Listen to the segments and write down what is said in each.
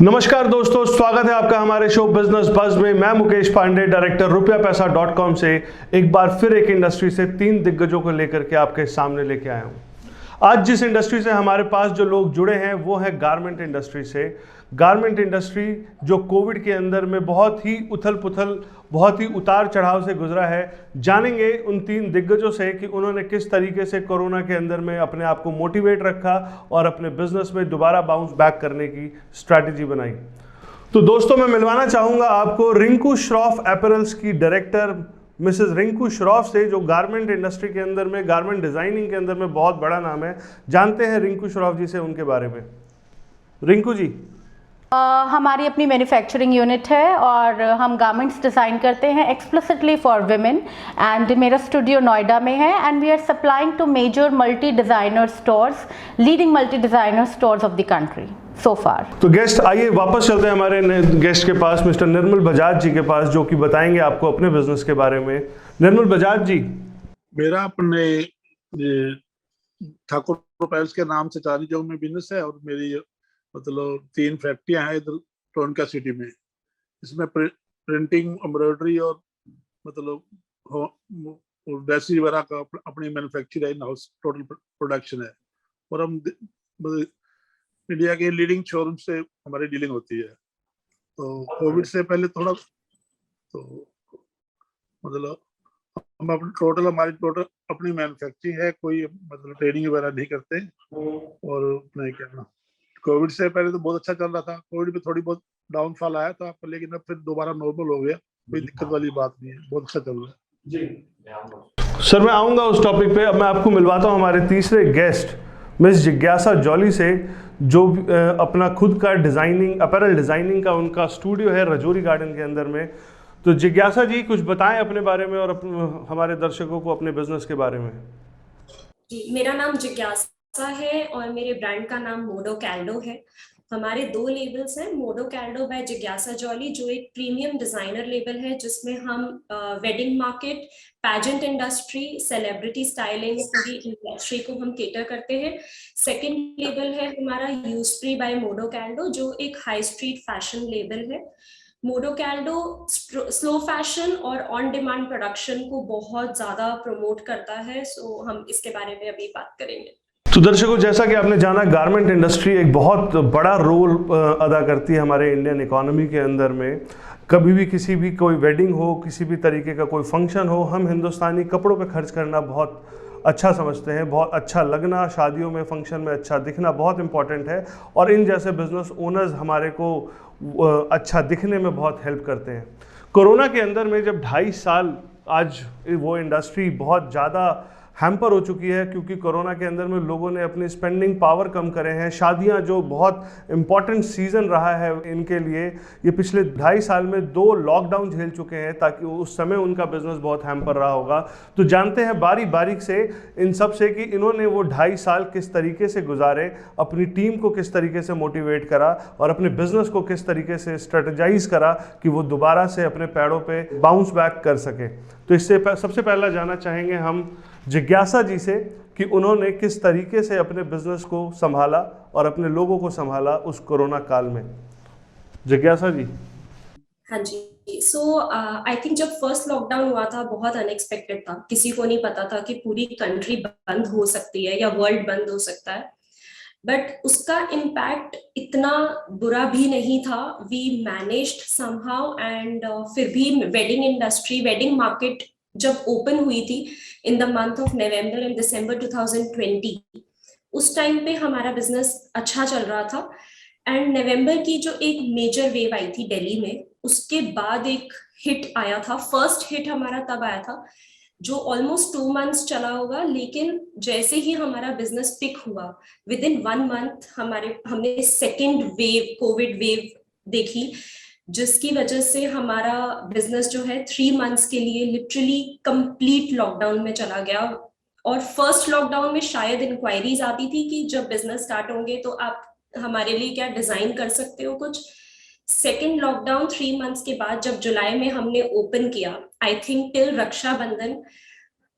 नमस्कार दोस्तों, स्वागत है आपका हमारे शो बिजनेस बज में। मैं मुकेश पांडे, डायरेक्टर rupiapesa.com से एक बार फिर एक इंडस्ट्री से 3 दिग्गजों को लेकर के आपके सामने लेके आया हूं। आज जिस इंडस्ट्री से हमारे पास जो लोग जुड़े हैं वो है गारमेंट इंडस्ट्री से। गारमेंट इंडस्ट्री जो कोविड के अंदर में बहुत ही उथल पुथल, बहुत ही उतार चढ़ाव से गुजरा है। जानेंगे उन 3 दिग्गजों से कि उन्होंने किस तरीके से कोरोना के अंदर में अपने आप को मोटिवेट रखा और अपने बिजनेस में दोबारा बाउंस बैक करने की स्ट्रैटेजी बनाई। तो दोस्तों, मैं मिलवाना चाहूँगा आपको रिंकू श्रॉफ अपैरल्स की डायरेक्टर मिसेस रिंकू श्रॉफ से, जो गारमेंट इंडस्ट्री के अंदर में, गारमेंट डिज़ाइनिंग के अंदर में बहुत बड़ा नाम है। जानते हैं रिंकू श्रॉफ जी से उनके बारे में। रिंकू जी, हमारी अपनी मैन्युफैक्चरिंग यूनिट है और हम गारमेंट्स डिज़ाइन करते हैं एक्सप्लिसिटली फॉर विमेन। एंड मेरा स्टूडियो नोएडा में है and we are supplying to major multi designer stores, leading multi designer stores of the country so far. तो गेस्ट, आइए वापस चलते हैं हमारे गेस्ट के पास, मिस्टर निर्मल बजाज जी के पास, जो कि बताएंगे आपको अपने बिजनेस के बारे में। निर्मल बजाज जी। मेरा अपने ठाकुर अपैरल्स के नाम से चांदनी चौक में बिजनेस है और मेरी मतलब 3 फैक्ट्रियां हैं इधर टोनका सिटी में। इसमें प्रिंटिंग, एम्ब्रॉयडरी और मतलब ड्रेसेस वगैरह का अपनी मैन्युफैक्चर है, इन हाउस टोटल प्रोडक्शन है। और हम इंडिया के लीडिंग शोरूम से हमारी डीलिंग होती है। तो कोविड से पहले थोड़ा तो मतलब हम हमारी टोटल अपनी मैन्युफैक्चरिंग है, कोई मतलब ट्रेनिंग वगैरह नहीं करते। और अपने क्या, कोविड से पहले तो बहुत अच्छा चल रहा था, कोविड में थोड़ी बहुत डाउनफॉल आया था, लेकिन अब फिर दोबारा नॉर्मल हो गया, कोई दिक्कत वाली बात नहीं है, बहुत अच्छा चल रहा है जी। सर, मैं आऊँगा उस टॉपिक पे। अब मैं आपको मिलवाता हूँ हमारे तीसरे गेस्ट मिस जिज्ञासा जॉली से, जो अपना खुद का डिज़ाइनिंग, अपैरल डिज़ाइनिंग का उनका स्टूडियो है रजौरी गार्डन के अंदर में। तो जिज्ञासा जी, कुछ बताएं अपने बारे में और हमारे दर्शकों को अपने बिजनेस के बारे में। जी, मेरा नाम जिज्ञासा है और मेरे ब्रांड का नाम मोडो कैल्डो है। हमारे 2 लेबल्स हैं, मोडो कैल्डो बाय जिज्ञासा जॉली, जो एक प्रीमियम डिजाइनर लेबल है जिसमें हम wedding market, pageant industry, celebrity styling, पूरी इंडस्ट्री को हम केटर करते हैं। सेकंड लेबल है हमारा यूस्प्री बाय मोडो कैल्डो, जो एक हाई स्ट्रीट फैशन लेबल है। मोडो कैल्डो स्लो फैशन और ऑन डिमांड प्रोडक्शन को बहुत ज्यादा प्रमोट करता है, सो हम इसके बारे में अभी बात करेंगे। तो दर्शकों, जैसा कि आपने जाना, गारमेंट इंडस्ट्री एक बहुत बड़ा रोल अदा करती है हमारे इंडियन इकोनॉमी के अंदर में। कभी भी किसी भी कोई वेडिंग हो, किसी भी तरीके का कोई फंक्शन हो, हम हिंदुस्तानी कपड़ों पे खर्च करना बहुत अच्छा समझते हैं। बहुत अच्छा लगना, शादियों में, फंक्शन में अच्छा दिखना बहुत इंपॉर्टेंट है और इन जैसे बिजनेस ओनर्स हमारे को अच्छा दिखने में बहुत हेल्प करते हैं। कोरोना के अंदर में जब 2.5 साल आज वो इंडस्ट्री बहुत ज़्यादा हैम्पर हो चुकी है, क्योंकि कोरोना के अंदर में लोगों ने अपनी स्पेंडिंग पावर कम करे हैं। शादियां, जो बहुत इम्पॉर्टेंट सीज़न रहा है इनके लिए, ये पिछले 2.5 साल में 2 लॉकडाउन झेल चुके हैं, ताकि उस समय उनका बिजनेस बहुत हैम्पर रहा होगा। तो जानते हैं बारी बारीक से इन सब से कि इन्होंने वो 2.5 साल किस तरीके से गुजारे, अपनी टीम को किस तरीके से मोटिवेट करा और अपने बिजनेस को किस तरीके से स्ट्रेटजाइज करा कि वो दोबारा से अपने पैरों पर बाउंस बैक कर सके। तो इससे सबसे पहला जानना चाहेंगे हम जिज्ञासा जी से कि उन्होंने किस तरीके से अपने बिजनेस को संभाला और अपने लोगों को संभाला उस कोरोना काल में। जिज्ञासा जी। हाँ जी, सो आई थिंक जब फर्स्ट लॉकडाउन हुआ था, बहुत अनएक्सपेक्टेड था। किसी को नहीं पता था कि पूरी कंट्री बंद हो सकती है या वर्ल्ड बंद हो सकता है, बट उसका इम्पैक्ट इतना बुरा भी नहीं था। वी मैनेज्ड समहाउ एंड फिर भी वेडिंग इंडस्ट्री, वेडिंग मार्केट जब ओपन हुई थी in the month of November and December 2020, उस टाइम पे हमारा बिजनेस अच्छा चल रहा था। एंड नवंबर की जो एक मेजर वेव आई थी दिल्ली में, उसके बाद एक हिट आया था। फर्स्ट हिट हमारा तब आया था जो ऑलमोस्ट 2 मंथ्स चला होगा, लेकिन जैसे ही हमारा बिजनेस पिक हुआ, विद इन 1 मंथ हमने सेकेंड वेव, कोविड वेव देखी, जिसकी वजह से हमारा बिजनेस जो है 3 मंथ्स के लिए लिटरली कंप्लीट लॉकडाउन में चला गया। और फर्स्ट लॉकडाउन में शायद इंक्वायरीज आती थी कि जब बिजनेस स्टार्ट होंगे तो आप हमारे लिए क्या डिजाइन कर सकते हो कुछ। सेकेंड लॉकडाउन 3 मंथ्स के बाद जब जुलाई में हमने ओपन किया, आई थिंक टिल रक्षाबंधन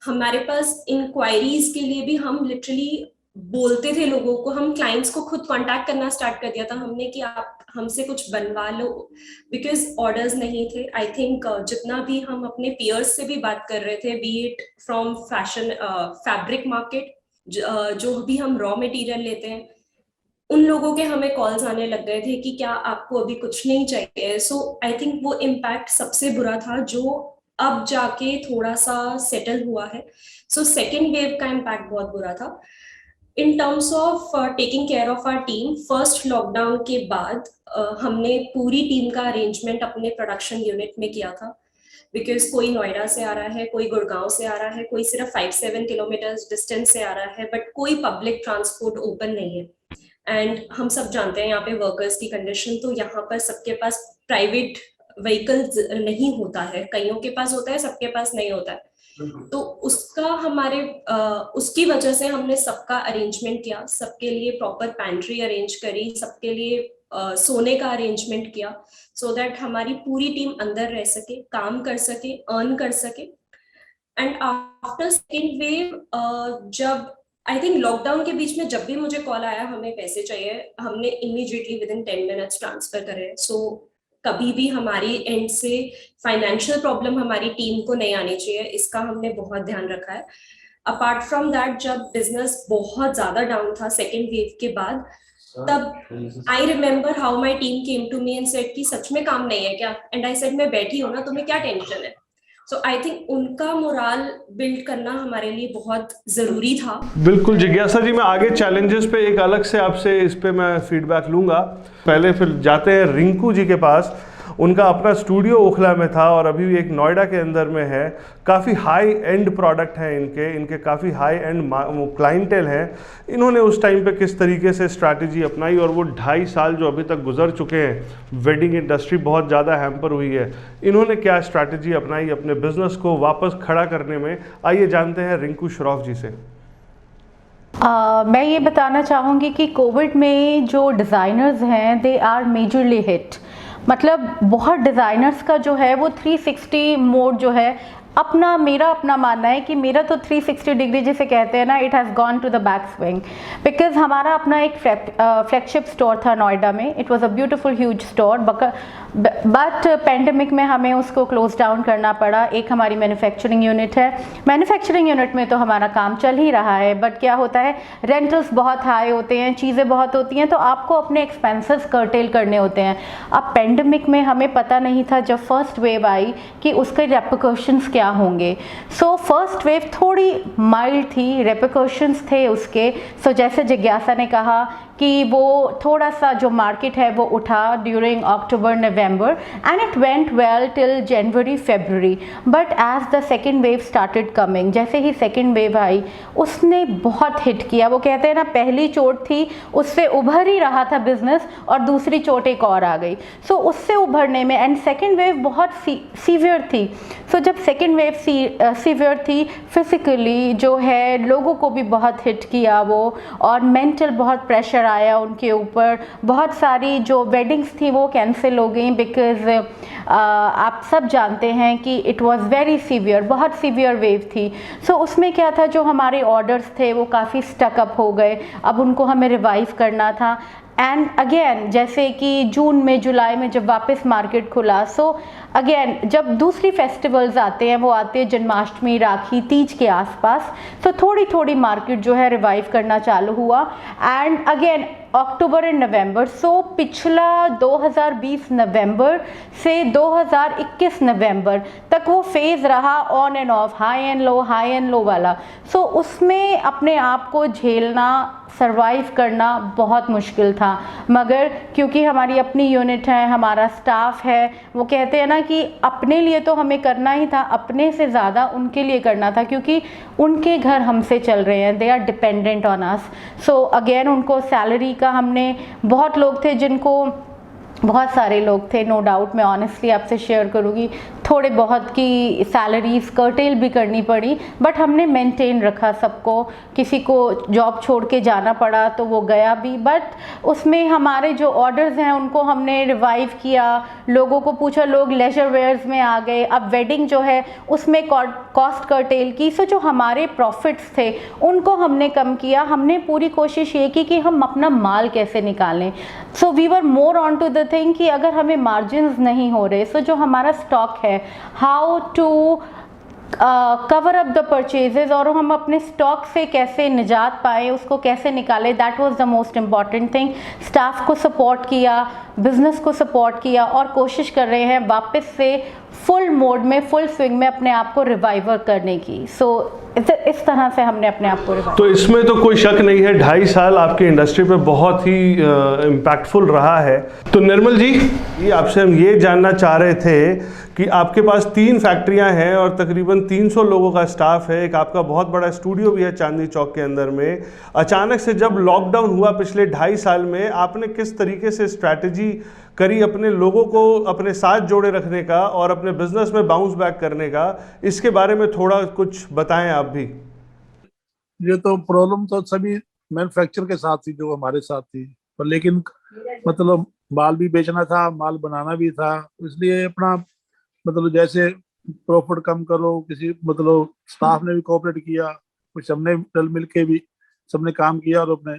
हमारे पास इंक्वायरीज के लिए भी हम लिटरली बोलते थे लोगों को, हम क्लाइंट्स को खुद कांटेक्ट करना स्टार्ट कर दिया था हमने कि आप हमसे कुछ बनवा लो, बिकॉज ऑर्डर्स नहीं थे। आई थिंक जितना भी हम अपने पियर्स से भी बात कर रहे थे, B it from fashion fabric market, जो भी हम रॉ मटेरियल लेते हैं, उन लोगों के हमें कॉल्स आने लग गए थे कि क्या आपको अभी कुछ नहीं चाहिए। सो आई थिंक वो इम्पैक्ट सबसे बुरा था, जो अब जाके थोड़ा सा सेटल हुआ है। सो सेकेंड वेव का इम्पैक्ट बहुत बुरा था। In terms of taking care of our team, first lockdown के बाद हमने पूरी टीम का अरेंजमेंट अपने प्रोडक्शन यूनिट में किया था, बिकॉज कोई नोएडा से आ रहा है, कोई गुड़गांव से आ रहा है, कोई सिर्फ 5-7 किलोमीटर डिस्टेंस से आ रहा है, बट कोई पब्लिक ट्रांसपोर्ट ओपन नहीं है। एंड हम सब जानते हैं यहाँ पे वर्कर्स की कंडीशन, तो यहाँ पर सबके पास प्राइवेट व्हीकल्स नहीं होता है, कईयों के पास होता है, सबके पास नहीं होता है। तो उसका उसकी वजह से हमने सबका अरेंजमेंट किया, सबके लिए प्रॉपर पैंट्री अरेंज करी, सबके लिए सोने का अरेंजमेंट किया, सो दैट हमारी पूरी टीम अंदर रह सके, काम कर सके, अर्न कर सके। एंड आफ्टर सेकेंड वेव, जब आई थिंक लॉकडाउन के बीच में जब भी मुझे कॉल आया हमें पैसे चाहिए, हमने इमीडिएटली विदिन 10 मिनट्स ट्रांसफर करे। सो कभी भी हमारी एंड से फाइनेंशियल प्रॉब्लम हमारी टीम को नहीं आनी चाहिए, इसका हमने बहुत ध्यान रखा है। अपार्ट फ्रॉम दैट, जब बिजनेस बहुत ज्यादा डाउन था सेकेंड वेव के बाद, तब I remember how my team came to me and said कि सच में काम नहीं है क्या? एंड आई सेड मैं बैठी हूँ ना, तुम्हें क्या टेंशन है? सो आई थिंक उनका मोराल बिल्ड करना हमारे लिए बहुत जरूरी था। बिल्कुल जिज्ञासा जी, मैं आगे चैलेंजेस पे एक अलग से आपसे इस पे मैं फीडबैक लूँगा। पहले फिर जाते हैं रिंकू जी के पास। उनका अपना स्टूडियो ओखला में था और अभी भी एक नोएडा के अंदर में है। काफ़ी हाई एंड प्रोडक्ट हैं इनके काफ़ी हाई एंड क्लाइंटेल हैं। इन्होंने उस टाइम पे किस तरीके से स्ट्रैटेजी अपनाई, और वो 2.5 साल जो अभी तक गुजर चुके हैं, वेडिंग इंडस्ट्री बहुत ज़्यादा हैम्पर हुई है, इन्होंने क्या स्ट्रैटेजी अपनाई अपने बिजनेस को वापस खड़ा करने में? आइए जानते हैं रिंकू श्रॉफ जी से। मैं ये बताना चाहूँगी कि कोविड में जो डिज़ाइनर्स हैं दे आर मेजरली हिट। मतलब बहुत डिज़ाइनर्स का जो है वो 360 मोड जो है, मेरा अपना मानना है कि मेरा तो 360 डिग्री जिसे कहते हैं ना, it has gone to the back swing. Because हमारा अपना एक फ्लैगशिप स्टोर था नोएडा में, it was a beautiful huge store, but pandemic में हमें उसको क्लोज डाउन करना पड़ा। एक हमारी मैन्युफैक्चरिंग यूनिट है, मैन्युफैक्चरिंग यूनिट में तो हमारा काम चल ही रहा है, बट क्या होता है रेंटल्स बहुत हाई होते हैं, चीज़ें बहुत होती हैं, तो आपको अपने एक्सपेंसेस कर्टेल करने होते हैं। अब पेंडेमिक में हमें पता नहीं था जब फर्स्ट वेव आई कि उसके रेपरकशंस क्या होंगे। सो फर्स्ट वेव थोड़ी माइल्ड थी, रेपरकशंस थे उसके। सो जैसे जिज्ञासा ने कहा कि वो थोड़ा सा जो मार्केट है वो उठा during October November and it went well till January February, but as the second wave started coming, जैसे ही सेकेंड वेव आई उसने बहुत हिट किया। वो कहते हैं ना, पहली चोट थी उससे उभर ही रहा था बिजनेस और दूसरी चोट एक और आ गई। सो उससे उभरने में, एंड सेकेंड वेव बहुत सीवियर थी। सो जब सेकेंड वेव सीवियर थी, फिजिकली जो है लोगों को भी बहुत हिट किया वो, और मेंटल बहुत प्रेशर आया उनके ऊपर। बहुत सारी जो वेडिंग्स थी वो कैंसिल हो गई, बिकॉज आप सब जानते हैं कि इट वाज वेरी सीवियर, बहुत सीवियर वेव थी। सो उसमें क्या था, जो हमारे ऑर्डर्स थे वो काफ़ी स्टक अप हो गए, अब उनको हमें रिवाइव करना था। एंड अगेन जैसे कि जून में जुलाई में जब वापस मार्केट खुला, सो अगेन जब दूसरी फेस्टिवल्स आते हैं, वो आते हैं जन्माष्टमी, राखी, तीज के आसपास, तो थोड़ी थोड़ी मार्केट जो है रिवाइव करना चालू हुआ। And again October and November, so पिछला 2020 नवंबर से 2021 नवंबर तक वो फेज़ रहा on end of, high and low वाला। सो उसमें अपने आप को झेलना, सरवाइव करना बहुत मुश्किल था, मगर क्योंकि हमारी अपनी यूनिट है, हमारा स्टाफ है, वो कहते हैं ना कि अपने लिए तो हमें करना ही था, अपने से ज़्यादा उनके लिए करना था, क्योंकि उनके घर हमसे चल रहे हैं, they are dependent on us. So again उनको सैलरी का, हमने बहुत लोग थे जिनको, बहुत सारे लोग थे, नो डाउट, मैं ऑनेस्टली आपसे शेयर करूँगी, थोड़े बहुत की सैलरीज कर्टेल भी करनी पड़ी, बट हमने मेंटेन रखा सबको। किसी को जॉब छोड़ के जाना पड़ा तो वो गया भी, बट उसमें हमारे जो ऑर्डर्स हैं उनको हमने रिवाइव किया, लोगों को पूछा, लोग लेजर वेयर्स में आ गए। अब वेडिंग जो है उसमें कॉस्ट कर्टेल की, सो जो हमारे प्रॉफिट्स थे उनको हमने कम किया। हमने पूरी कोशिश ये की कि हम अपना माल कैसे निकालें। So we were more on to the thing कि अगर हमें मार्जिन्स नहीं हो रहे, सो जो हमारा स्टॉक है, how to cover up the purchases, और हम अपने स्टॉक से कैसे निजात पाए, उसको कैसे निकालें, that was the most important thing. Staff को सपोर्ट किया, बिजनेस को सपोर्ट किया, और कोशिश कर रहे हैं वापस से फुल मोड में, फुल स्विंग में अपने आप को रिवाइवर करने की। सो इस तरह से हमने अपने आप को रिवाइव। तो इसमें तो कोई शक नहीं है 2.5 साल आपके इंडस्ट्री पे बहुत ही इम्पैक्टफुल रहा है। तो निर्मल जी, ये आपसे हम ये जानना चाह रहे थे कि आपके पास 3 फैक्ट्रियां हैं और तकरीबन 300 लोगों का स्टाफ है, एक आपका बहुत बड़ा स्टूडियो भी है चांदनी चौक के अंदर में। अचानक से जब लॉकडाउन हुआ पिछले 2.5 साल में, आपने किस तरीके से स्ट्रैटेजी करी अपने लोगों को अपने साथ जोड़े रखने का और अपने बिजनेस में बाउंस बैक करने का, इसके बारे में थोड़ा कुछ बताएं आप भी। ये तो प्रॉब्लम तो सभी मैन्युफैक्चर के साथ थी जो हमारे साथ थी, पर लेकिन मतलब माल भी बेचना था, माल बनाना भी था, इसलिए अपना मतलब जैसे प्रॉफिट कम करो, किसी मतलब स्टाफ ने भी कोऑपरेट किया, कुछ हमने मिल मिल के भी सबने काम किया, और अपने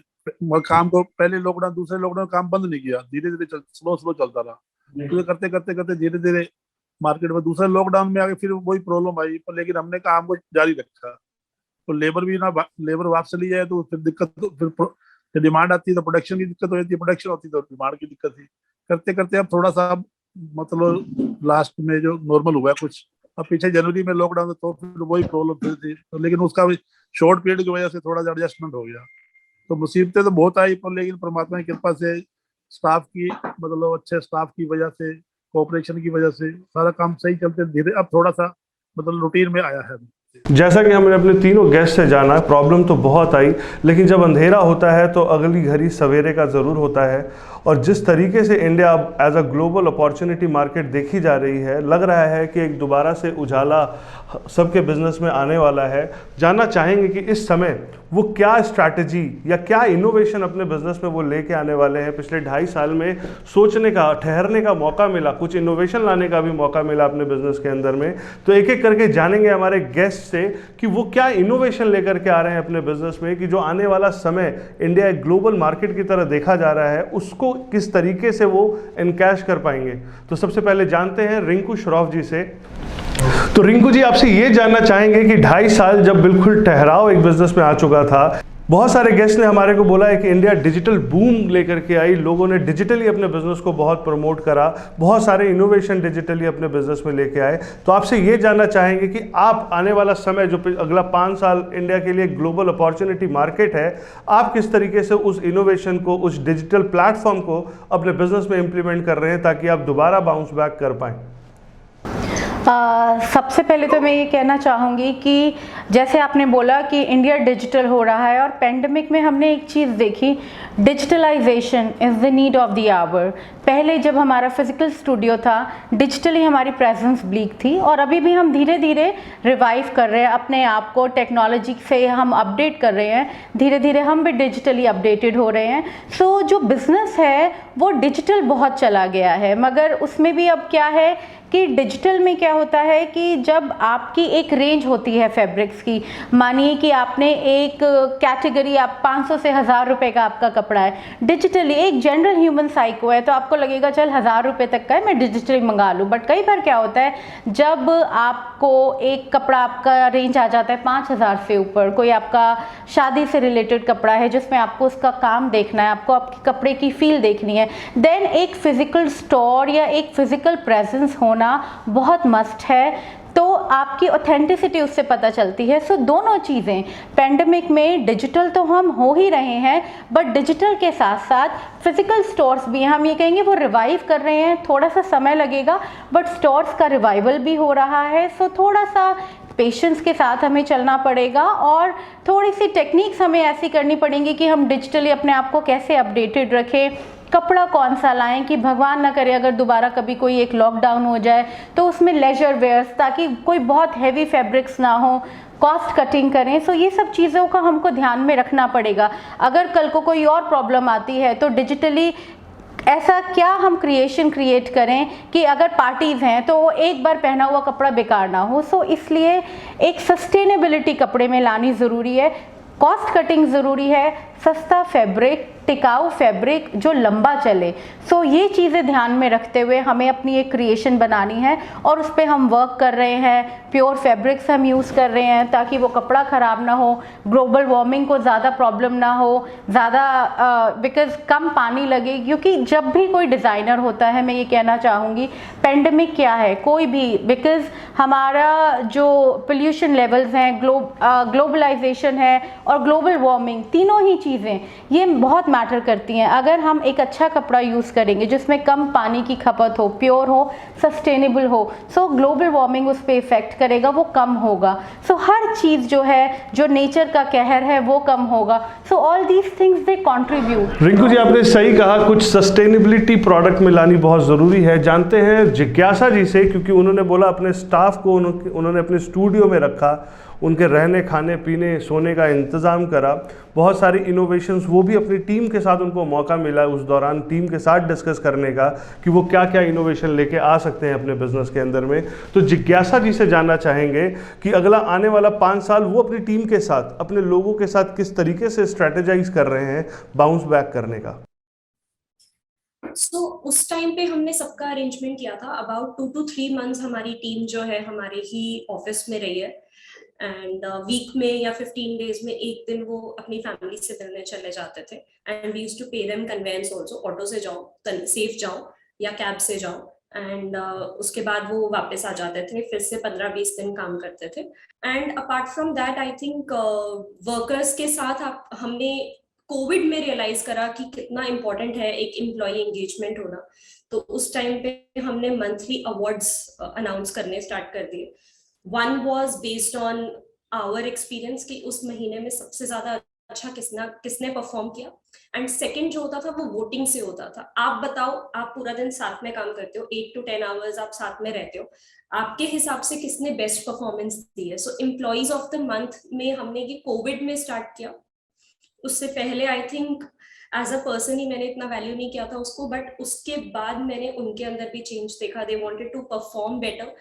काम को पहले लॉकडाउन, दूसरे लॉकडाउन काम बंद नहीं किया, धीरे धीरे स्लो चलता रहा। तो करते करते करते धीरे धीरे मार्केट में दूसरे लॉकडाउन में आगे फिर वही प्रॉब्लम आई, पर लेकिन हमने काम को जारी रखा। तो लेबर भी ना, लेबर वापस चली जाए तो फिर दिक्कत, तो फिर डिमांड आती है तो प्रोडक्शन की दिक्कत हो जाती है, प्रोडक्शन होती है तो डिमांड की दिक्कत थी। करते करते अब थोड़ा सा मतलब लास्ट में जो नॉर्मल हुआ कुछ, अब पीछे जनवरी में लॉकडाउन तो फिर वही प्रॉब्लम फिर थी, तो लेकिन उसका शॉर्ट पीरियड की वजह से थोड़ा सा एडजस्टमेंट हो गया। तो मुसीबतें तो बहुत आई, पर लेकिन परमात्मा की कृपा से स्टाफ की मतलब अच्छे स्टाफ की वजह से, कोऑपरेशन की वजह से सारा काम सही चलते धीरे अब थोड़ा सा मतलब रूटीन में आया है। जैसा कि हमने अपने तीनों गेस्ट से जाना, प्रॉब्लम तो बहुत आई, लेकिन जब अंधेरा होता है तो अगली घड़ी सवेरे का ज़रूर होता है। और जिस तरीके से इंडिया अब as a global opportunity market देखी जा रही है, लग रहा है कि एक दोबारा से उजाला सबके बिजनेस में आने वाला है। जानना चाहेंगे कि इस समय वो क्या स्ट्रैटेजी या क्या इनोवेशन अपने बिजनेस में वो लेके आने वाले हैं। पिछले 2.5 साल में सोचने का, ठहरने का मौका मिला, कुछ इनोवेशन लाने का भी मौका मिला अपने बिजनेस के अंदर में। तो एक एक करके जानेंगे हमारे गेस्ट से कि वो क्या इनोवेशन लेकर के आ रहे हैं अपने बिजनेस में, कि जो आने वाला समय इंडिया एक ग्लोबल मार्केट की तरह देखा जा रहा है उसको किस तरीके से वो एनकैश कर पाएंगे। तो सबसे पहले जानते हैं रिंकू श्रॉफ जी से। तो रिंकू जी, आपसे ये जानना चाहेंगे कि 2.5 साल जब बिल्कुल ठहराव एक बिजनेस में आ चुका था, बहुत सारे गेस्ट ने हमारे को बोला है कि इंडिया डिजिटल बूम लेकर के आई, लोगों ने डिजिटली अपने बिजनेस को बहुत प्रमोट करा, बहुत सारे इनोवेशन डिजिटली अपने बिजनेस में लेके आए। तो आपसे ये जानना चाहेंगे कि आप आने वाला समय जो अगला 5 साल इंडिया के लिए ग्लोबल अपॉर्चुनिटी मार्केट है, आप किस तरीके से उस इनोवेशन को, उस डिजिटल प्लेटफॉर्म को अपने बिजनेस में इम्प्लीमेंट कर रहे हैं ताकि आप दोबारा बाउंस बैक कर पाएँ। सबसे पहले तो मैं ये कहना चाहूँगी कि जैसे आपने बोला कि इंडिया डिजिटल हो रहा है, और पेंडेमिक में हमने एक चीज़ देखी, digitalisation is the need of the hour. पहले जब हमारा फिजिकल स्टूडियो था, डिजिटली हमारी प्रेजेंस ब्लीक थी, और अभी भी हम धीरे धीरे रिवाइव कर रहे हैं अपने आप को, टेक्नोलॉजी से हम अपडेट कर रहे हैं, धीरे धीरे हम भी डिजिटली अपडेटेड हो रहे हैं। सो जो बिज़नेस है वो डिजिटल बहुत चला गया है, मगर उसमें भी अब क्या है कि डिजिटल में क्या होता है कि जब आपकी एक रेंज होती है फैब्रिक्स की, मानिए कि आपने एक कैटेगरी, आप 500 से 1000 रुपये का आपका कपड़ा है, डिजिटली एक जनरल ह्यूमन साइको है तो आपको लगेगा चल 1000 रुपये तक का है, मैं डिजिटली मंगा लूँ। बट कई बार क्या होता है, जब आपको एक कपड़ा, आपका रेंज आ जाता है 5000 से ऊपर, कोई आपका शादी से रिलेटेड कपड़ा है जिसमें आपको उसका काम देखना है, आपको आपके कपड़े की फील देखनी है, देन एक फिजिकल स्टोर या एक फिजिकल प्रेजेंस होना बहुत मस्ट है, तो आपकी ऑथेंटिसिटी उससे पता चलती है। सो दोनों चीज़ें पेंडेमिक में डिजिटल तो हम हो ही रहे हैं, बट डिजिटल के साथ साथ फिजिकल स्टोर्स भी हम ये कहेंगे वो रिवाइव कर रहे हैं। थोड़ा सा समय लगेगा बट स्टोर्स का रिवाइवल भी हो रहा है। सो थोड़ा सा पेशेंस के साथ हमें चलना पड़ेगा, और थोड़ी सी टेक्निक्स हमें ऐसी करनी पड़ेंगी कि हम डिजिटली अपने आप को कैसे अपडेटेड रखें, कपड़ा कौन सा लाएं कि भगवान ना करे अगर दोबारा कभी कोई एक लॉकडाउन हो जाए तो उसमें लेजर वेयर्स, ताकि कोई बहुत हैवी फैब्रिक्स ना हो, कॉस्ट कटिंग करें। सो ये सब चीज़ों का हमको ध्यान में रखना पड़ेगा। अगर कल को कोई और प्रॉब्लम आती है तो डिजिटली ऐसा क्या हम क्रिएट करें कि अगर पार्टीज़ हैं तो वो एक बार पहना हुआ कपड़ा बेकार ना हो। सो इसलिए एक सस्टेनेबिलिटी कपड़े में लानी ज़रूरी है, कॉस्ट कटिंग ज़रूरी है, सस्ता फैब्रिक, टिकाऊ फैब्रिक जो लंबा चले। सो ये चीज़ें ध्यान में रखते हुए हमें अपनी एक क्रिएशन बनानी है और उस पर हम वर्क कर रहे हैं। प्योर फैब्रिक्स हम यूज़ कर रहे हैं ताकि वो कपड़ा ख़राब ना हो, ग्लोबल वार्मिंग को ज़्यादा प्रॉब्लम ना हो, ज़्यादा बिकॉज़ कम पानी लगे। क्योंकि जब भी कोई डिज़ाइनर होता है, मैं ये कहना चाहूँगी, पेंडेमिक क्या है कोई भी, बिकॉज़ हमारा जो पोल्यूशन लेवल्स हैं, ग्लोबलाइजेशन है और ग्लोबल वार्मिंग, तीनों ही चीज़ें ये बहुत मैटर करती हैं। अगर हम एक अच्छा कपड़ा यूज़ करेंगे जिसमें कम पानी की खपत हो, प्योर हो, सस्टेनेबल हो, सो ग्लोबल वार्मिंग उस पर इफेक्ट करेगा, वो कम होगा। सो हर चीज़ जो है, जो नेचर का कहर है, वो कम होगा। So all these things they contribute. Rinku ji, आपने सही कहा, कुछ सस्टेनेबिलिटी प्रोडक्ट में लानी बहुत ज़रूरी है। जानते हैं जिज्ञासा जी से, क्योंकि उन्होंने बोला अपने स्टाफ को उन्होंने अपने स्टूडियो में रखा, उनके रहने खाने पीने सोने का इंतज़ाम करा, बहुत सारी इनोवेशंस वो भी अपनी टीम के साथ उनको मौका मिला उस दौरान टीम के साथ डिस्कस करने का कि वो क्या क्या इनोवेशन लेके आ सकते हैं अपने बिजनेस के अंदर में। तो जिज्ञासा जी से जानना चाहेंगे कि अगला आने वाला 5 साल वो अपनी टीम के साथ, अपने लोगों के साथ किस तरीके से स्ट्रेटेजाइज कर रहे हैं बाउंस बैक करने का। उस टाइम पे हमने सबका अरेंजमेंट किया था। अबाउट 2 to 3 मंथ्स हमारी टीम जो है हमारे ही ऑफिस में रही है, एंड वीक में या 15 डेज में एक दिन वो अपनी फैमिली से मिलने चले जाते थे। And we used to pay them conveyance also, auto से जाओ, सेफ जाओ या कैब से जाओ, एंड उसके बाद वो वापस आ जाते थे। फिर से 15-20 दिन काम करते थे। And apart from that I think workers के साथ हमने कोविड में रियलाइज करा कि कितना इम्पोर्टेंट है एक एम्प्लॉय एंगेजमेंट होना। तो उस टाइम पे हमने मंथली अवार्ड्स अनाउंस करने स्टार्ट कर दिए। One was based on our experience कि उस महीने में सबसे ज्यादा अच्छा किसने परफॉर्म किया, एंड सेकंड जो होता था वो वोटिंग से होता था। आप बताओ, आप पूरा दिन साथ में काम करते हो, 8 to 10 आवर्स आप साथ में रहते हो, आपके हिसाब से किसने बेस्ट परफॉर्मेंस दी है। So employees of the month में हमने ये कोविड में स्टार्ट किया। उससे पहले I think as a person ही मैंने इतना वैल्यू नहीं किया था उसको, बट उसके बाद मैंने उनके अंदर भी चेंज देखा। They wanted to perform better,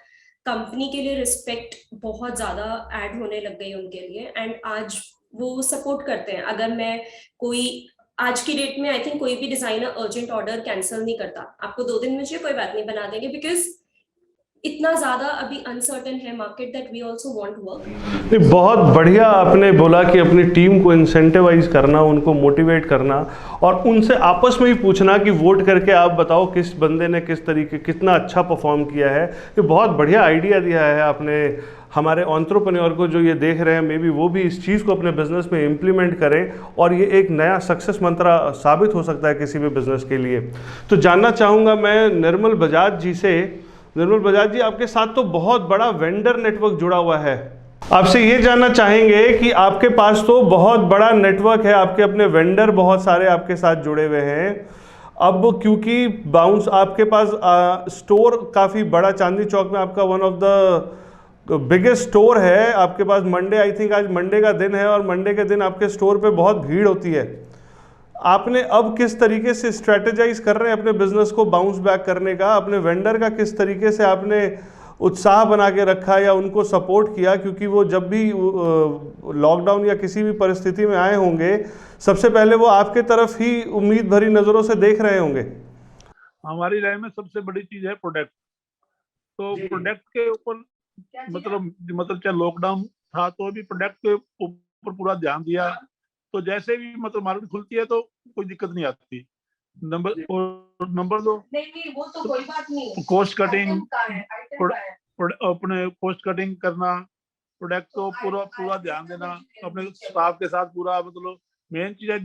company के लिए रिस्पेक्ट बहुत ज्यादा ऐड होने लग गई उनके लिए, एंड आज वो सपोर्ट करते हैं। अगर मैं कोई आज की डेट में आई थिंक कोई भी डिजाइनर अर्जेंट ऑर्डर कैंसिल नहीं करता। आपको 2 दिन में चाहिए, कोई बात नहीं, बना देंगे, बिकॉज इतना ज्यादा अभी अनसर्टेन है market that we also want work. बहुत बढ़िया आपने बोला कि अपनी टीम को इंसेंटिवाइज करना, उनको मोटिवेट करना और उनसे आपस में ही पूछना कि वोट करके आप बताओ किस बंदे ने किस तरीके कितना अच्छा परफॉर्म किया है। ये बहुत बढ़िया आइडिया दिया है आपने हमारे एंटरप्रेन्योर को जो ये देख रहे हैं, मे बी वो भी इस चीज़ को अपने बिजनेस में इम्प्लीमेंट करें और ये एक नया सक्सेस मंत्र साबित हो सकता है किसी भी बिजनेस के लिए। तो जानना चाहूँगा मैं निर्मल बजाज जी से। निर्मल बजाज जी, आपके साथ तो बहुत बड़ा वेंडर नेटवर्क जुड़ा हुआ है। आपसे ये जानना चाहेंगे कि आपके पास तो बहुत बड़ा नेटवर्क है, आपके अपने वेंडर बहुत सारे आपके साथ जुड़े हुए हैं। अब क्योंकि बाउंस आपके पास स्टोर काफ़ी बड़ा, चांदनी चौक में आपका one of the biggest store है आपके पास। मंडे, आई थिंक आज मंडे का दिन है और मंडे के दिन आपके स्टोर पे बहुत भीड़ होती है। आपने अब किस तरीके से स्ट्रेटेजाइज कर रहे हैं अपने बिजनेस को बाउंस बैक करने का? अपने वेंडर का किस तरीके से आपने उत्साह बना के रखा या उनको सपोर्ट किया? क्योंकि वो जब भी लॉकडाउन या किसी भी परिस्थिति में आए होंगे, सबसे पहले वो आपके तरफ ही उम्मीद भरी नज़रों से देख रहे होंगे। हमारी राय में सबसे बड़ी चीज है प्रोडक्ट। तो प्रोडक्ट के ऊपर मतलब चाहे लॉकडाउन था तो भी प्रोडक्ट के ऊपर पूरा ध्यान दिया। तो जैसे भी मतलब मार्केट खुलती है तो कोई दिक्कत नहीं आती। नंबर 2, नहीं वो तो कोई बात नहीं, कॉस्ट कटिंग, अपने कॉस्ट कटिंग करना, प्रोडक्ट को पूरा ध्यान देना, अपने स्टाफ के साथ पूरा मतलब मेन चीज है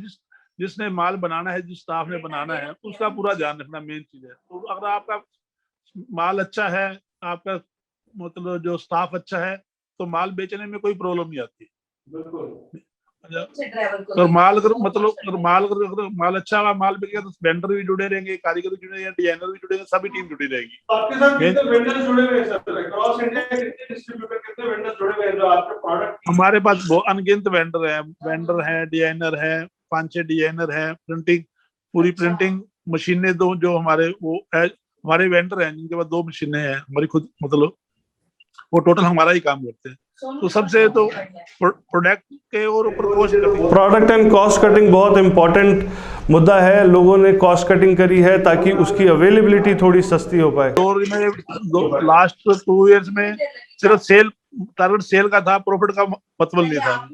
जिसने माल बनाना है, जिस स्टाफ ने बनाना है उसका पूरा ध्यान रखना मेन चीज है। तो अगर आपका माल अच्छा है, आपका मतलब जो स्टाफ अच्छा है, तो माल बेचने में कोई प्रॉब्लम नहीं आती। और माल अगर माल अच्छा हुआ, माल बिकेगा तो वेंडर भी जुड़े रहेंगे, कारीगर भी जुड़े रहेंगे, डिजाइनर भी जुड़े रहेंगे, सभी टीम जुड़ी रहेगी। आपके साथ कितने वेंडर्स जुड़े हुए हैं सर? क्रॉस इंडिया कितने डिस्ट्रीब्यूटर, कितने वेंडर्स जुड़े हुए हैं जो आपके प्रोडक्ट? हमारे पास बहुत अनगिनत वेंडर है, डिजाइनर है, 5-6 डिजाइनर है, पूरी प्रिंटिंग मशीनें दो जो हमारे वेंडर हैं जिनके पास 2 मशीनें हैं हमारी खुद, मतलब वो टोटल हमारा ही काम करते हैं। तो सबसे तो प्रोडक्ट के और ऊपर cost cutting, product and cost cutting बहुत इंपॉर्टेंट मुद्दा है। लोगों ने कॉस्ट कटिंग करी है ताकि उसकी अवेलेबिलिटी थोड़ी सस्ती हो पाए। लास्ट 2 इयर्स में सिर्फ टारगेट सेल का था, प्रॉफिट का मतलब नहीं था।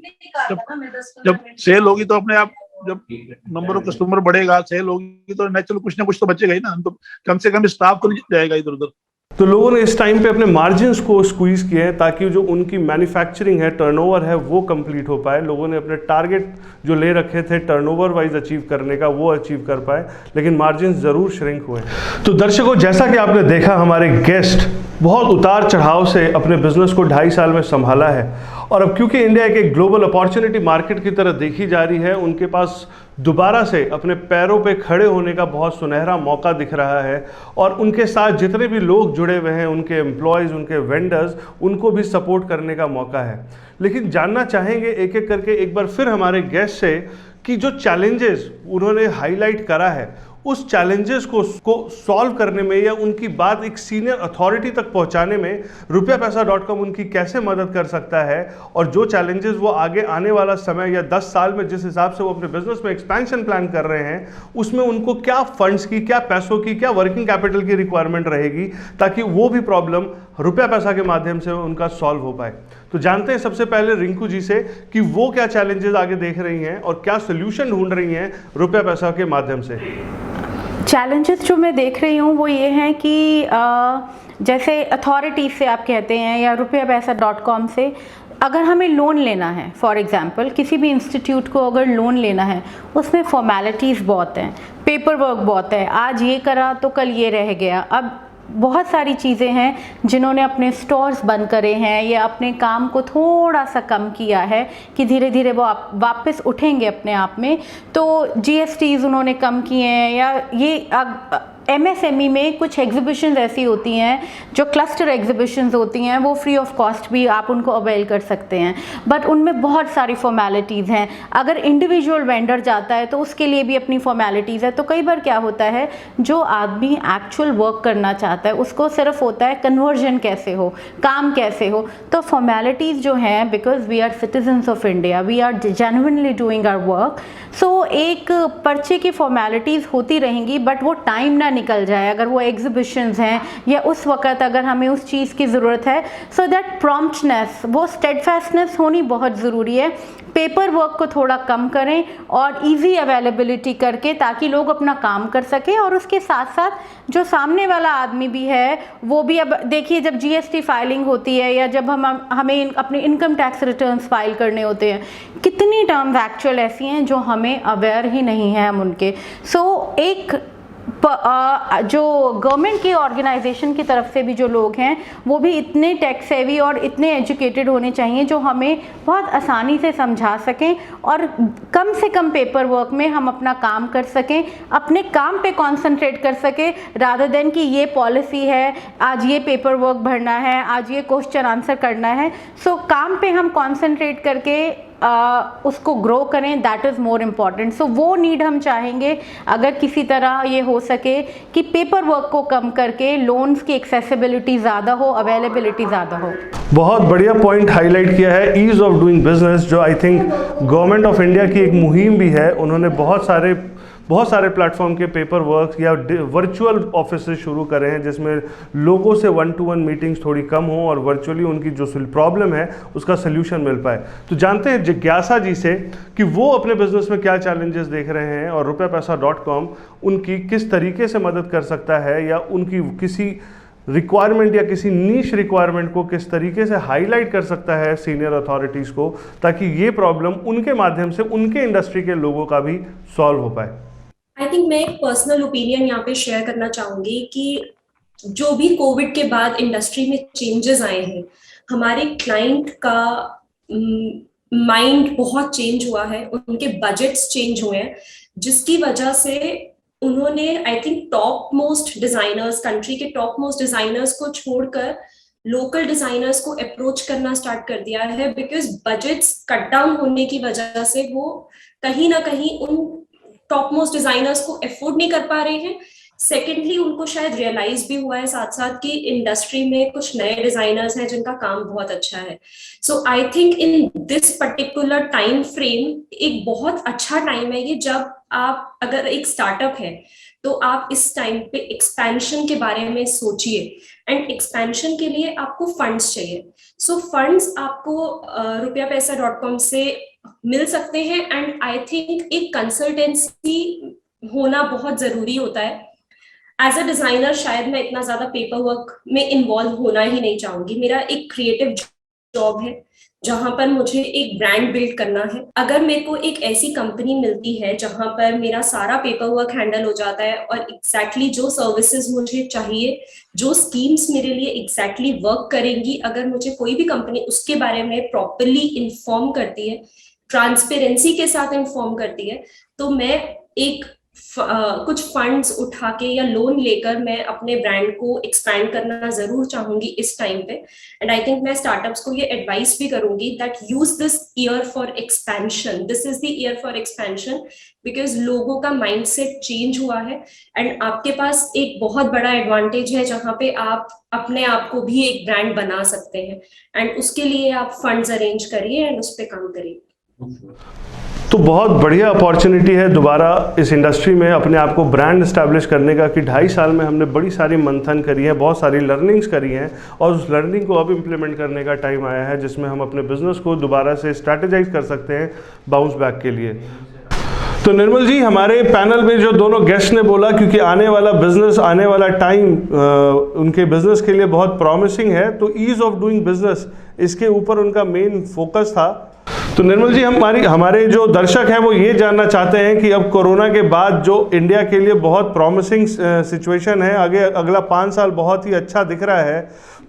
जब सेल होगी तो अपने आप, जब नंबर ऑफ कस्टमर बढ़ेगा, सेल होगी तो नेचुरल कुछ ना कुछ तो बचेगा ही ना, तो कम से कम स्टाफ तो नहीं जाएगा इधर उधर। तो लोगों ने इस टाइम पे अपने मार्जिन्स को स्क्वीज किए हैं ताकि जो उनकी मैन्युफैक्चरिंग है, टर्नओवर है, वो कंप्लीट हो पाए। लोगों ने अपने टारगेट जो ले रखे थे टर्नओवर वाइज अचीव करने का, वो अचीव कर पाए, लेकिन मार्जिन ज़रूर श्रिंक हुए। तो दर्शकों, जैसा कि आपने देखा, हमारे गेस्ट बहुत उतार चढ़ाव से अपने बिजनेस को 2.5 साल में संभाला है, और अब क्योंकि इंडिया एक ग्लोबल अपॉर्चुनिटी मार्केट की तरह देखी जा रही है, उनके पास दोबारा से अपने पैरों पे खड़े होने का बहुत सुनहरा मौका दिख रहा है। और उनके साथ जितने भी लोग जुड़े हुए हैं, उनके एम्प्लॉयज़, उनके वेंडर्स, उनको भी सपोर्ट करने का मौका है। लेकिन जानना चाहेंगे एक एक करके एक बार फिर हमारे गेस्ट से कि जो चैलेंजेस उन्होंने हाईलाइट करा है, उस चैलेंजेस को सॉल्व करने में या उनकी बात एक सीनियर अथॉरिटी तक पहुंचाने में rupiapesa.com उनकी कैसे मदद कर सकता है, और जो चैलेंजेस वो आगे आने वाला समय या 10 साल में जिस हिसाब से वो अपने बिजनेस में एक्सपेंशन प्लान कर रहे हैं, उसमें उनको क्या फंड्स की, क्या पैसों की, क्या वर्किंग कैपिटल की रिक्वायरमेंट रहेगी ताकि वो भी प्रॉब्लम रुपया पैसा के माध्यम से उनका सॉल्व हो पाए। तो जानते हैं सबसे पहले रिंकू जी से कि वो क्या चैलेंजेस आगे देख रही हैं और क्या सोल्यूशन ढूंढ रही हैं रुपया पैसा के माध्यम से। चैलेंजेस जो मैं देख रही हूँ वो ये हैं कि जैसे अथॉरिटी से आप कहते हैं या rupiapesa.com से अगर हमें लोन लेना है, फॉर एग्जांपल किसी भी इंस्टीट्यूट को अगर लोन लेना है, उसमें फॉर्मेलिटीज़ बहुत हैं, पेपर वर्क बहुत है, आज ये करा तो कल ये रह गया। अब बहुत सारी चीज़ें हैं जिन्होंने अपने स्टोर्स बंद करे हैं या अपने काम को थोड़ा सा कम किया है कि धीरे धीरे वो वापस उठेंगे अपने आप में। तो GSTs उन्होंने कम किए हैं, या ये MSME में कुछ एग्जीबिशंस ऐसी होती हैं जो क्लस्टर एग्जीबिशंस होती हैं, वो फ्री ऑफ कॉस्ट भी आप उनको अवेल कर सकते हैं, बट उनमें बहुत सारी फॉर्मेलिटीज़ हैं। अगर इंडिविजुअल वेंडर जाता है तो उसके लिए भी अपनी फॉर्मेलिटीज़ है। तो कई बार क्या होता है, जो आदमी एक्चुअल वर्क करना चाहता है उसको सिर्फ होता है कन्वर्जन कैसे हो, काम कैसे हो। तो फॉर्मेलिटीज़ जो हैं, because we are citizens of India, we are genuinely doing our work, so एक पर्चे की फॉर्मेलिटीज़ होती रहेंगी, बट वो टाइम ना निकल जाए अगर वो एग्जीबिशंस हैं या उस वक्त अगर हमें उस चीज़ की ज़रूरत है। सो दैट प्रॉम्प्टनेस, वो स्टेडफास्टनेस होनी बहुत ज़रूरी है। पेपर वर्क को थोड़ा कम करें और इजी अवेलेबिलिटी करके, ताकि लोग अपना काम कर सकें, और उसके साथ साथ जो सामने वाला आदमी भी है वो भी, अब देखिए जब GST फाइलिंग होती है या जब हमें अपने इनकम टैक्स रिटर्न्स फाइल करने होते हैं, कितनी टर्म्स एक्चुअल ऐसी हैं जो हमें अवेयर ही नहीं है हम उनके। सो एक जो गवर्नमेंट की ऑर्गेनाइजेशन की तरफ से भी जो लोग हैं वो भी इतने टेक सेवी और इतने एजुकेटेड होने चाहिए जो हमें बहुत आसानी से समझा सकें और कम से कम पेपर वर्क में हम अपना काम कर सकें, अपने काम पे कंसंट्रेट कर सकें, रादर देन कि ये पॉलिसी है, आज ये पेपर वर्क भरना है, आज ये क्वेश्चन आंसर करना है। सो काम पे हम कंसंट्रेट करके उसको ग्रो करें, दैट इज़ मोर इम्पॉर्टेंट। सो वो नीड हम चाहेंगे अगर किसी तरह ये हो सके कि पेपर वर्क को कम करके लोन्स की एक्सेसिबिलिटी ज़्यादा हो, अवेलेबिलिटी ज़्यादा हो। बहुत बढ़िया पॉइंट हाईलाइट किया है, ईज़ ऑफ डूइंग बिजनेस, जो I think government of India की एक मुहिम भी है। उन्होंने बहुत सारे प्लेटफॉर्म के पेपर वर्क या वर्चुअल ऑफिसेज शुरू करे हैं जिसमें लोगों से 1-to-1 मीटिंग्स थोड़ी कम हो और वर्चुअली उनकी जो प्रॉब्लम है उसका सल्यूशन मिल पाए। तो जानते हैं जिज्ञासा जी से कि वो अपने बिजनेस में क्या चैलेंजेस देख रहे हैं और rupiapesa.com उनकी किस तरीके से मदद कर सकता है, या उनकी किसी रिक्वायरमेंट या किसी नीश रिक्वायरमेंट को किस तरीके से हाईलाइट कर सकता है सीनियर अथॉरिटीज़ को, ताकि ये प्रॉब्लम उनके माध्यम से उनके इंडस्ट्री के लोगों का भी सॉल्व हो पाए। आई थिंक मैं एक पर्सनल ओपिनियन यहाँ पे शेयर करना चाहूंगी कि जो भी कोविड के बाद इंडस्ट्री में चेंजेस आए हैं, हमारे क्लाइंट का माइंड बहुत चेंज हुआ है, उनके बजट्स चेंज हुए हैं, जिसकी वजह से उन्होंने I think top most designers, country के टॉप मोस्ट डिजाइनर्स को छोड़कर लोकल डिजाइनर्स को अप्रोच करना स्टार्ट कर दिया है, बिकॉज बजट्स कट डाउन होने की वजह से वो कहीं ना कहीं उन टॉप मोस्ट डिजाइनर्स को अफोर्ड नहीं कर पा रहे हैं। सेकेंडली, उनको शायद रियलाइज भी हुआ है साथ साथ कि इंडस्ट्री में कुछ नए डिजाइनर्स हैं जिनका काम बहुत अच्छा है। So I think in this particular time frame एक बहुत अच्छा टाइम है ये, जब आप अगर एक स्टार्टअप है तो आप इस टाइम पे एक्सपेंशन के बारे में सोचिए, एंड एक्सपेंशन के लिए आपको फंड्स चाहिए। सो फंड्स आपको rupiapesa.com से मिल सकते हैं, एंड आई थिंक एक कंसल्टेंसी होना बहुत जरूरी होता है। एज अ डिजाइनर शायद मैं इतना ज्यादा पेपर वर्क में इन्वॉल्व होना ही नहीं चाहूंगी। मेरा एक क्रिएटिव जॉब है जहां पर मुझे एक ब्रांड बिल्ड करना है। अगर मेरे को एक ऐसी कंपनी मिलती है जहां पर मेरा सारा पेपर वर्क हैंडल हो जाता है और एग्जैक्टली जो सर्विसेज मुझे चाहिए, जो स्कीम्स मेरे लिए एग्जैक्टली वर्क करेंगी, अगर मुझे कोई भी कंपनी उसके बारे में प्रॉपरली इन्फॉर्म करती है, ट्रांसपेरेंसी के साथ इन्फॉर्म करती है, तो मैं एक कुछ फंड्स उठा के या लोन लेकर मैं अपने ब्रांड को एक्सपैंड करना जरूर चाहूंगी इस टाइम पे। एंड आई थिंक मैं स्टार्टअप्स को ये एडवाइस भी करूंगी that use this year for expansion, this is the year for expansion, because लोगों का माइंडसेट चेंज हुआ है, एंड आपके पास एक बहुत बड़ा एडवांटेज है जहां पे आप अपने आप को भी एक ब्रांड बना सकते हैं, एंड उसके लिए आप फंड्स अरेंज करिए एंड उस पर काम करिए। तो बहुत बढ़िया अपॉर्चुनिटी है दोबारा इस इंडस्ट्री में अपने आप को ब्रांड इस्टेब्लिश करने का, कि 2.5 साल में हमने बड़ी सारी मंथन करी है, बहुत सारी लर्निंग्स करी हैं, और उस लर्निंग को अब इम्प्लीमेंट करने का टाइम आया है जिसमें हम अपने बिजनेस को दोबारा से स्ट्रैटेजाइज कर सकते हैं बाउंस बैक के लिए। तो निर्मल जी, हमारे पैनल में जो दोनों गेस्ट ने बोला, क्योंकि आने वाला बिजनेस, आने वाला टाइम उनके बिजनेस के लिए बहुत प्रॉमिसिंग है, तो ईज ऑफ डूइंग बिजनेस इसके ऊपर उनका मेन फोकस था। तो निर्मल जी, हमारे जो दर्शक हैं वो ये जानना चाहते हैं कि अब कोरोना के बाद जो इंडिया के लिए बहुत प्रॉमिसिंग सिचुएशन है, आगे अगला 5 साल बहुत ही अच्छा दिख रहा है,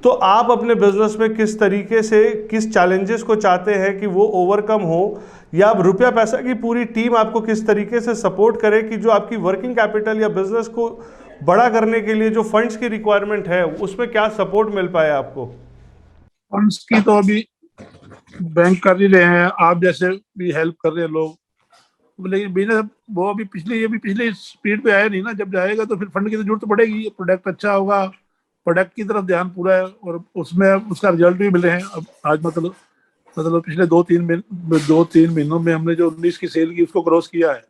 तो आप अपने बिजनेस में किस तरीके से, किस चैलेंजेस को चाहते हैं कि वो ओवरकम हो, या अब रुपया पैसा की पूरी टीम आपको किस तरीके से सपोर्ट करे कि जो आपकी वर्किंग कैपिटल या बिजनेस को बड़ा करने के लिए जो फंड्स की रिक्वायरमेंट है उसमें क्या सपोर्ट मिल पाए आपको? फंड्स की तो अभी बैंक कर ही रहे हैं, आप जैसे भी हेल्प कर रहे हैं लोग, लेकिन बिजनेस वो अभी पिछले स्पीड पे आया नहीं ना। जब जाएगा तो फिर फंड की तो जरूरत पड़ेगी, प्रोडक्ट अच्छा होगा, प्रोडक्ट की तरफ ध्यान पूरा है और उसमें उसका रिजल्ट भी मिले हैं। अब आज मतलब पिछले 2-3 महीनों में हमने जो 19 की सेल की उसको क्रॉस किया है।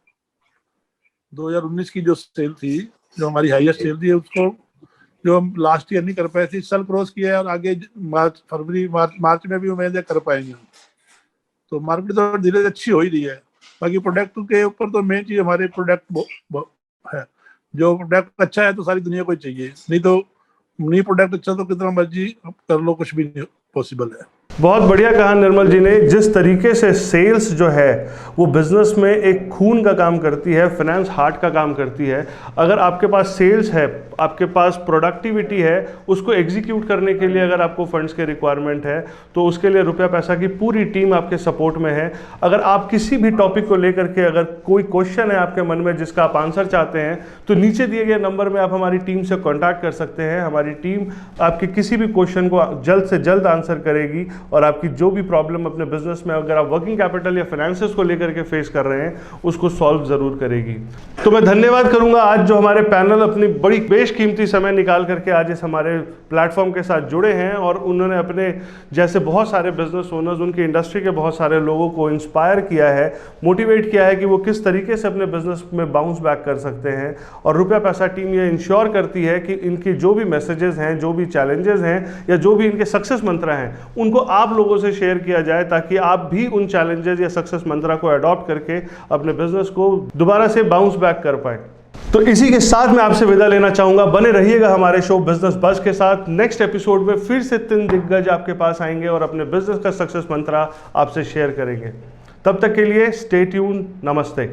2019 की जो सेल थी, जो हमारी हाईएस्ट सेल थी, उसको जो हम लास्ट ईयर नहीं कर पाए थे, सल क्रॉस किया है, और आगे मार्च में भी उम्मीद है कर पाएंगे। तो मार्केट तो धीरे धीरे अच्छी हो ही रही है। बाकी प्रोडक्ट के ऊपर तो मेन चीज हमारे प्रोडक्ट है। जो प्रोडक्ट अच्छा है तो सारी दुनिया को चाहिए, नहीं तो नहीं प्रोडक्ट अच्छा तो कितना मर्जी कर लो, कुछ भी नहीं पॉसिबल है। बहुत बढ़िया कहा निर्मल जी ने। जिस तरीके से सेल्स जो है वो बिजनेस में एक खून का काम करती है, फाइनेंस हार्ट का काम करती है। अगर आपके पास सेल्स है, आपके पास प्रोडक्टिविटी है, उसको एग्जीक्यूट करने के लिए अगर आपको फंड्स के रिक्वायरमेंट है तो उसके लिए रुपया पैसा की पूरी टीम आपके सपोर्ट में है। अगर आप किसी भी टॉपिक को लेकर के अगर कोई क्वेश्चन है आपके मन में जिसका आप आंसर चाहते हैं तो नीचे दिए गए नंबर में आप हमारी टीम से कॉन्टैक्ट कर सकते हैं। हमारी टीम आपके किसी भी क्वेश्चन को जल्द से जल्द आंसर करेगी और आपकी जो भी प्रॉब्लम अपने बिजनेस में अगर आप वर्किंग कैपिटल या फाइनेंसेस को लेकर के फेस कर रहे हैं उसको सॉल्व जरूर करेगी। तो मैं धन्यवाद करूंगा आज जो हमारे पैनल अपनी बड़ी बेशकीमती समय निकाल करके आज इस हमारे प्लेटफॉर्म के साथ जुड़े हैं और उन्होंने अपने जैसे बहुत सारे बिजनेस ओनर्स, उनकी इंडस्ट्री के बहुत सारे लोगों को इंस्पायर किया है, मोटिवेट किया है कि वो किस तरीके से अपने बिजनेस में बाउंस बैक कर सकते हैं। और रुपया पैसा टीम ये इंश्योर करती है कि इनकी जो भी मैसेजेस हैं, जो भी चैलेंजेस हैं या जो भी इनके सक्सेस मंत्र हैं उनको आप लोगों से शेयर किया जाए ताकि आप भी उन चैलेंजेस या सक्सेस मंत्रा को अडॉप्ट करके अपने बिजनेस को दोबारा से बाउंस बैक कर पाए। तो इसी के साथ मैं आपसे विदा लेना चाहूंगा। बने रहिएगा हमारे शो बिजनेस बज के साथ। नेक्स्ट एपिसोड में फिर से 3 दिग्गज आपके पास आएंगे और अपने बिजनेस का सक्सेस मंत्रा आपसे शेयर करेंगे। तब तक के लिए स्टे ट्यून। नमस्ते।